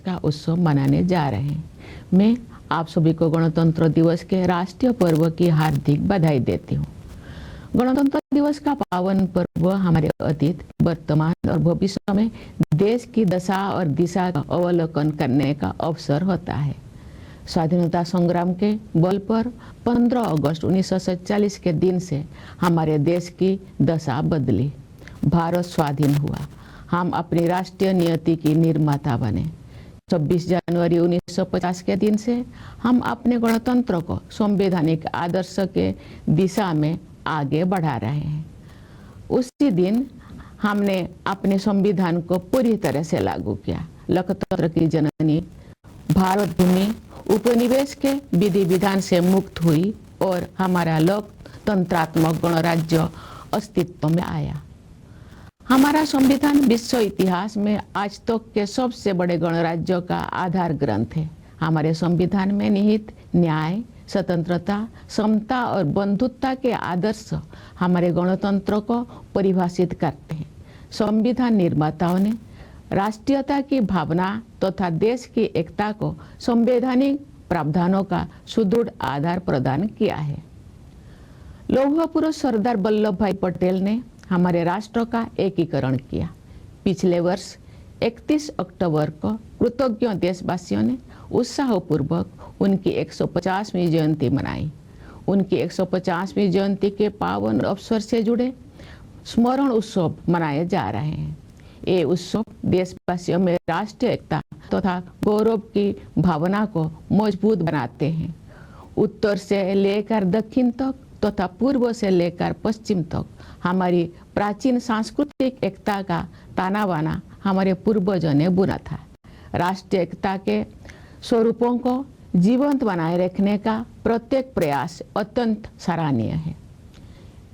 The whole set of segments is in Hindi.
का उत्सव मनाने जा रहे हैं। मैं आप सभी को गणतंत्र दिवस के राष्ट्रीय पर्व की हार्दिक बधाई देती हूँ। गणतंत्र दिवस का पावन पर्व हमारे अतीत, वर्तमान और भविष्य में देश की दशा और दिशा का अवलोकन करने का अवसर होता है। स्वाधीनता संग्राम के बल पर 15 अगस्त 1947 के दिन से हमारे देश की दशा बदली। भारत स्वाधीन हुआ। हम अपनी राष्ट्रीय नियति की निर्माता बने। 26 जनवरी 1950 के दिन से हम अपने गणतंत्र को संवैधानिक आदर्श के दिशा में आगे बढ़ा रहे हैं। उसी दिन हमने अपने संविधान को पूरी तरह से लागू किया। लोकतंत्र की जननी भारत भूमि उपनिवेश के विधि विधान से मुक्त हुई और हमारा लोकतंत्रात्मक गणराज्य अस्तित्व में आया। हमारा संविधान विश्व इतिहास में आज तक के सबसे बड़े गणराज्यों का आधार ग्रंथ है। हमारे संविधान में निहित न्याय, स्वतंत्रता, समता और बंधुत्व के आदर्श हमारे गणतंत्र को परिभाषित करते हैं। संविधान निर्माताओं ने राष्ट्रीयता की भावना तथा देश की एकता को संवैधानिक प्रावधानों का सुदृढ़ आधार प्रदान किया है। लौह पुरुष सरदार वल्लभ भाई पटेल ने हमारे राष्ट्र का एकीकरण किया। पिछले वर्ष 31 अक्टूबर को कृतज्ञ देशवासियों ने उत्साहपूर्वक उनकी 150वीं जयंती मनाई। उनकी 150वीं जयंती के पावन अवसर से जुड़े स्मरण उत्सव मनाए जा रहे हैं। ये उत्सव देशवासियों में राष्ट्रीय एकता तथा गौरव की भावना को मजबूत बनाते हैं। उत्तर से लेकर दक्षिण तक तथा पूर्व से लेकर पश्चिम तक हमारी प्राचीन सांस्कृतिक एकता का ताना बाना हमारे पूर्वजों ने बुना था। राष्ट्रीय एकता के स्वरूपों को जीवंत बनाए रखने का प्रत्येक प्रयास अत्यंत सराहनीय है।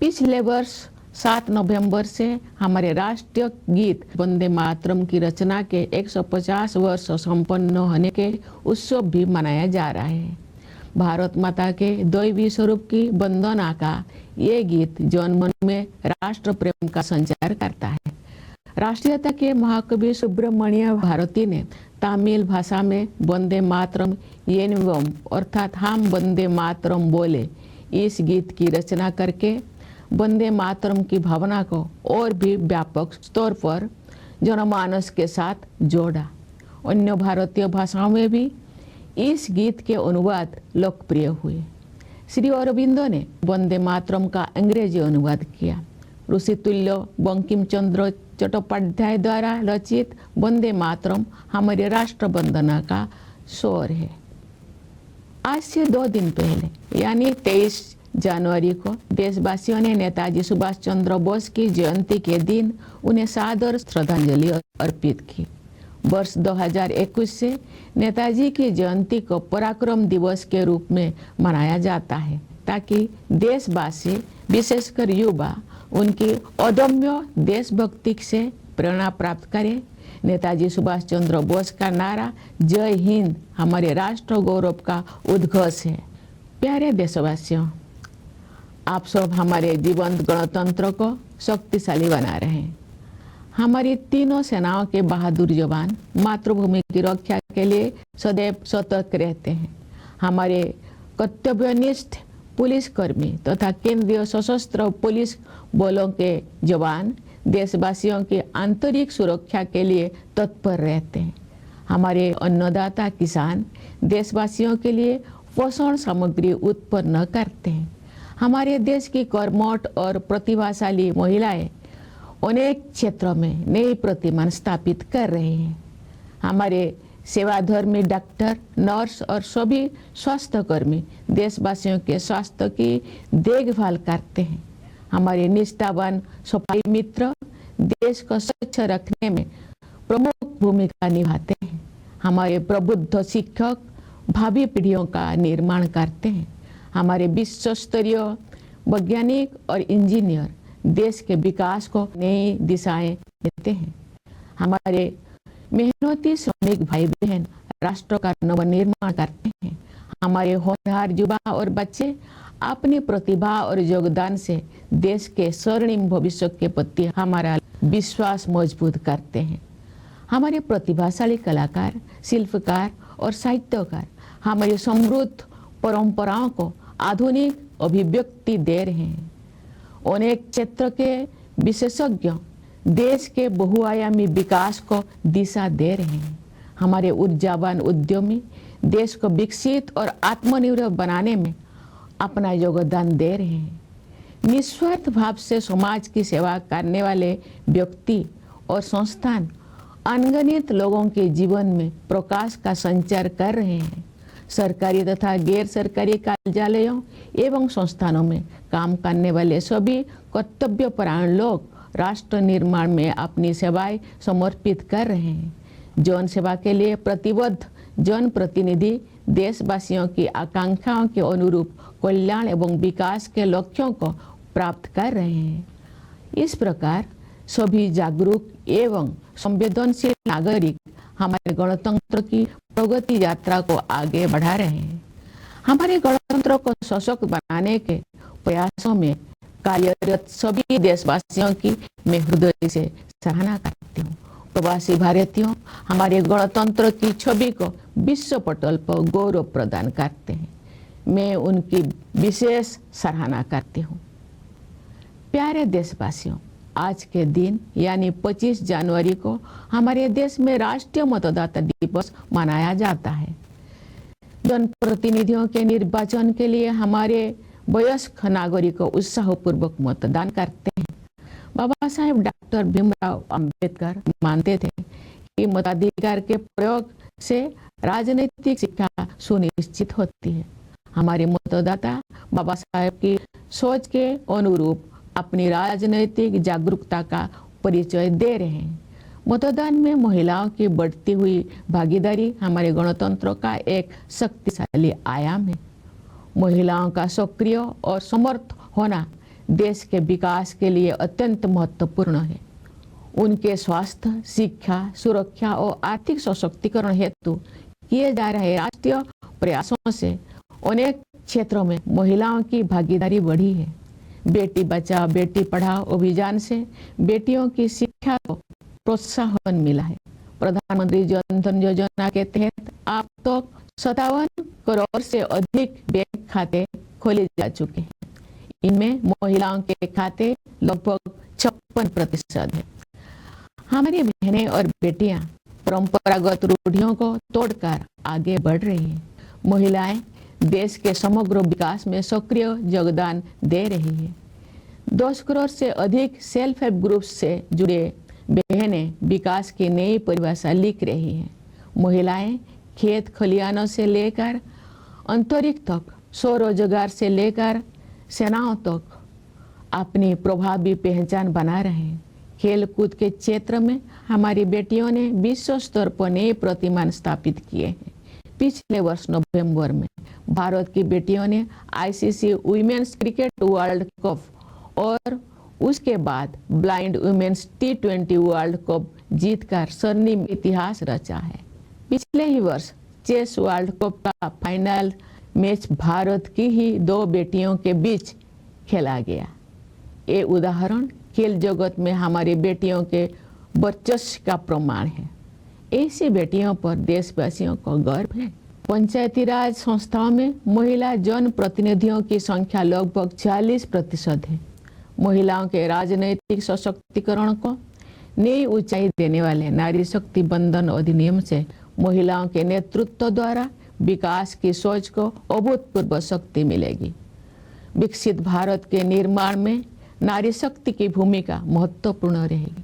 पिछले वर्ष 7 नवंबर से हमारे राष्ट्रीय गीत वंदे मातरम की रचना के 150 वर्ष संपन्न होने के उत्सव भी मनाया जा रहा है। भारत माता के दैवी स्वरूप की वंदना का ये गीत जनमन में राष्ट्र प्रेम का संचार करता है। राष्ट्रीयता के महाकवि सुब्रमण्य भारती ने तमिल भाषा में वंदे मातरम येनवम अर्थात हम वंदे मातरम बोले इस गीत की रचना करके वंदे मातरम की भावना को और भी व्यापक स्तर पर जनमानस के साथ जोड़ा। अन्य भारतीय भाषाओं में भी इस गीत के अनुवाद लोकप्रिय हुए। श्री अरविंदो ने वंदे मातरम का अंग्रेजी अनुवाद किया। ऋषितुल्य बंकिम चंद्र चट्टोपाध्याय द्वारा रचित वंदे मातरम हमारे राष्ट्र वंदना का स्वर है। आज से 2 दिन पहले यानी 23 जनवरी को देशवासियों ने नेताजी सुभाष चंद्र बोस की जयंती के दिन उन्हें सादर श्रद्धांजलि अर्पित की। वर्ष 2021 से नेताजी की जयंती को पराक्रम दिवस के रूप में मनाया जाता है ताकि देशवासी विशेषकर युवा उनकी अदम्य देशभक्ति से प्रेरणा प्राप्त करें। नेताजी सुभाष चंद्र बोस का नारा जय हिंद हमारे राष्ट्र गौरव का उद्घोष है। प्यारे देशवासियों, आप सब हमारे जीवंत गणतंत्र को शक्तिशाली बना रहे हैं। हमारी तीनों सेनाओं के बहादुर जवान मातृभूमि की रक्षा के लिए सदैव सतर्क रहते हैं। हमारे कर्तव्यनिष्ठ पुलिसकर्मी तथा केंद्रीय सशस्त्र पुलिस बलों के जवान देशवासियों की आंतरिक सुरक्षा के लिए तत्पर रहते हैं। हमारे अन्नदाता किसान देशवासियों के लिए पोषण सामग्री उत्पन्न करते हैं। हमारे देश की कर्मठ और प्रतिभाशाली महिलाएं अनेक क्षेत्रों में नई प्रतिमान स्थापित कर रहे हैं। हमारे सेवाधर्मी डॉक्टर, नर्स और सभी स्वास्थ्यकर्मी देशवासियों के स्वास्थ्य की देखभाल करते हैं। हमारे निष्ठावान सफाई मित्र देश को स्वच्छ रखने में प्रमुख भूमिका निभाते हैं। हमारे प्रबुद्ध शिक्षक भावी पीढ़ियों का निर्माण करते हैं। हमारे विश्व स्तरीय वैज्ञानिक और इंजीनियर देश के विकास को नई दिशाएं देते हैं। हमारे मेहनती श्रमिक भाई बहन राष्ट्र का नवनिर्माण करते हैं। हमारे होनहार युवा और बच्चे अपनी प्रतिभा और योगदान से देश के स्वर्णिम भविष्य के प्रति हमारा विश्वास मजबूत करते हैं। हमारे प्रतिभाशाली कलाकार, शिल्पकार और साहित्यकार हमारी समृद्ध परंपराओं को आधुनिक अभिव्यक्ति दे रहे हैं। अनेक क्षेत्र के विशेषज्ञ देश के बहुआयामी विकास को दिशा दे रहे हैं। हमारे ऊर्जावान उद्यमी देश को विकसित और आत्मनिर्भर बनाने में अपना योगदान दे रहे हैं। निस्वार्थ भाव से समाज की सेवा करने वाले व्यक्ति और संस्थान अनगिनत लोगों के जीवन में प्रकाश का संचार कर रहे हैं। सरकारी तथा गैर सरकारी कार्यालयों एवं संस्थानों में काम करने वाले सभी कर्तव्यपरायण लोग राष्ट्र निर्माण में अपनी सेवाएं समर्पित कर रहे हैं। जन सेवा के लिए प्रतिबद्ध जनप्रतिनिधि देशवासियों की आकांक्षाओं के अनुरूप कल्याण एवं विकास के लक्ष्यों को प्राप्त कर रहे हैं। इस प्रकार सभी जागरूक एवं संवेदनशील नागरिक हमारे गणतंत्र की प्रगति यात्रा को आगे बढ़ा रहे हैं। हमारे गणतंत्र को सशक्त बनाने के प्रयासों में कार्यरत सभी देशवासियों की मैं हृदय से सराहना करती हूँ। प्रवासी भारतीयों हमारे गणतंत्र की छवि को विश्व पटल पर गौरव प्रदान करते हैं। मैं उनकी विशेष सराहना करती हूँ। प्यारे देशवासियों, आज के दिन यानी 25 जनवरी को हमारे देश में राष्ट्रीय मतदाता दिवस मनाया जाता है। जनप्रतिनिधियों के निर्वाचन के लिए हमारे वयस्क नागरिक उत्साहपूर्वक मतदान करते हैं। बाबा साहेब डॉक्टर भीमराव अंबेडकर मानते थे कि मताधिकार के प्रयोग से राजनीतिक शिक्षा सुनिश्चित होती है। हमारे मतदाता बाबा साहेब की सोच के अनुरूप अपनी राजनीतिक जागरूकता का परिचय दे रहे हैं। मतदान में महिलाओं की बढ़ती हुई भागीदारी हमारे गणतंत्र का एक शक्तिशाली आयाम है। महिलाओं का सक्रिय और समर्थ होना देश के विकास के लिए अत्यंत महत्वपूर्ण है। उनके स्वास्थ्य, शिक्षा, सुरक्षा और आर्थिक सशक्तिकरण हेतु किए जा रहे राष्ट्रीय प्रयासों से अनेक क्षेत्रों में महिलाओं की भागीदारी बढ़ी है। बेटी बचाओ बेटी पढ़ाओ अभियान से बेटियों की शिक्षा को प्रोत्साहन मिला है। प्रधानमंत्री जन धन योजना के तहत अब तक 57 करोड़ से अधिक बैंक खाते खोले जा चुके हैं। इनमें महिलाओं के खाते लगभग 56% है। हमारी बहनें और बेटियां परंपरागत रूढ़ियों को तोड़कर आगे बढ़ रही हैं। महिलाएं देश के समग्र विकास में सक्रिय योगदान दे रही है। 10 करोड़ से अधिक सेल्फ हेल्प ग्रुप से जुड़े बहनें विकास की नई परिभाषा लिख रही हैं। महिलाएं खेत खलिहानों से लेकर अंतरिक्ष तक, स्वरोजगार से लेकर सेनाओं तक अपनी प्रभावी पहचान बना रहे हैं। खेल कूद के क्षेत्र में हमारी बेटियों ने विश्व स्तर पर नए प्रतिमान स्थापित किए हैं। पिछले वर्ष नवंबर में भारत की बेटियों ने ICC women's cricket world cup और उसके बाद blind women's T20 world cup जीतकर स्वर्णिम इतिहास रचा है। पिछले ही वर्ष चेस वर्ल्ड कप का फाइनल मैच भारत की ही 2 बेटियों के बीच खेला गया। ये उदाहरण खेल जगत में हमारी बेटियों के वर्चस्व का प्रमाण है। ऐसी बेटियों पर देशवासियों को गर्व है। पंचायती राज संस्थाओं में महिला जन प्रतिनिधियों की संख्या लगभग 40% है। महिलाओं के राजनीतिक सशक्तिकरण को नई ऊंचाई देने वाले नारी शक्ति बंधन अधिनियम से महिलाओं के नेतृत्व द्वारा विकास की सोच को अभूतपूर्व शक्ति मिलेगी। विकसित भारत के निर्माण में नारी शक्ति की भूमिका महत्वपूर्ण रहेगी।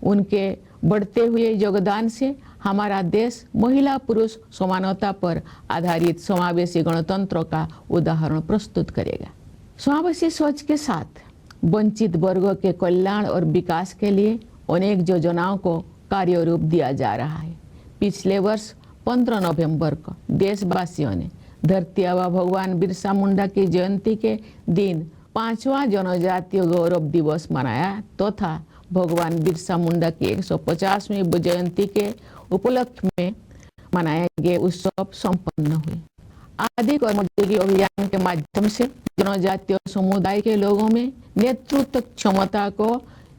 उनके बढ़ते हुए योगदान से हमारा देश महिला पुरुष समानता पर आधारित समावेशी गणतंत्र का उदाहरण प्रस्तुत करेगा। समावेशी सोच के साथ वंचित वर्गों के कल्याण और विकास के लिए अनेक योजनाओं को कार्य रूप दिया जा रहा है। पिछले वर्ष 15 नवंबर को देशवासियों ने धरती आबा भगवान बिरसा मुंडा की जयंती के दिन 5वां जनजातीय गौरव दिवस मनाया तथा भगवान बिरसा मुंडा की 150वीं जयंती के उपलक्ष्य में मनाए गए उत्सव संपन्न हुए। आदि कर्मयोगी अभियान के माध्यम से जनजातीय समुदाय के लोगों में नेतृत्व क्षमता को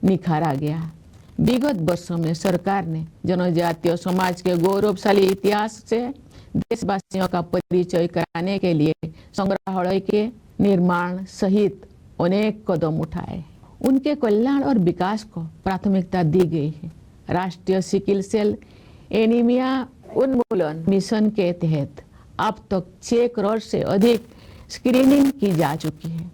निखारा गया। विगत वर्षों में सरकार ने जनजातीय समाज के गौरवशाली इतिहास से देशवासियों का परिचय कराने के लिए संग्रहालय के निर्माण सहित अनेक कदम उठाए। उनके कल्याण और विकास को प्राथमिकता दी गई है। राष्ट्रीय सिकिल सेल एनीमिया उन्मूलन मिशन के तहत अब तक 6 करोड़ से अधिक स्क्रीनिंग की जा चुकी है।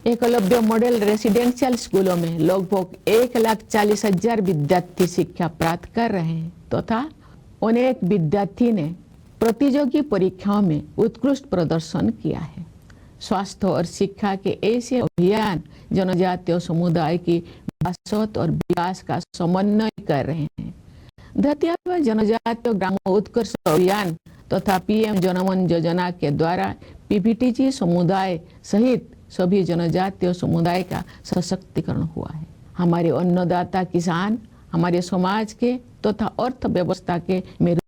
एकलव्य मॉडल रेसिडेंशियल स्कूलों में लगभग 1,40,000 विद्यार्थी शिक्षा प्राप्त कर रहे हैं तथा अनेक विद्यार्थी ने प्रतियोगी परीक्षाओं में उत्कृष्ट प्रदर्शन किया है। स्वास्थ्य और शिक्षा के ऐसे अभियान जनजातीय समुदाय की विरासत और विकास का समन्वय कर रहे हैं। धरती आबा जनजातीय ग्रामों उत्कर्ष अभियान तथा पीएम जनमन योजना के द्वारा पीपीटीजी समुदाय सहित सभी जनजातीय समुदाय का सशक्तिकरण हुआ है। हमारे अन्नदाता किसान हमारे समाज के तथा अर्थव्यवस्था के मेरुदंड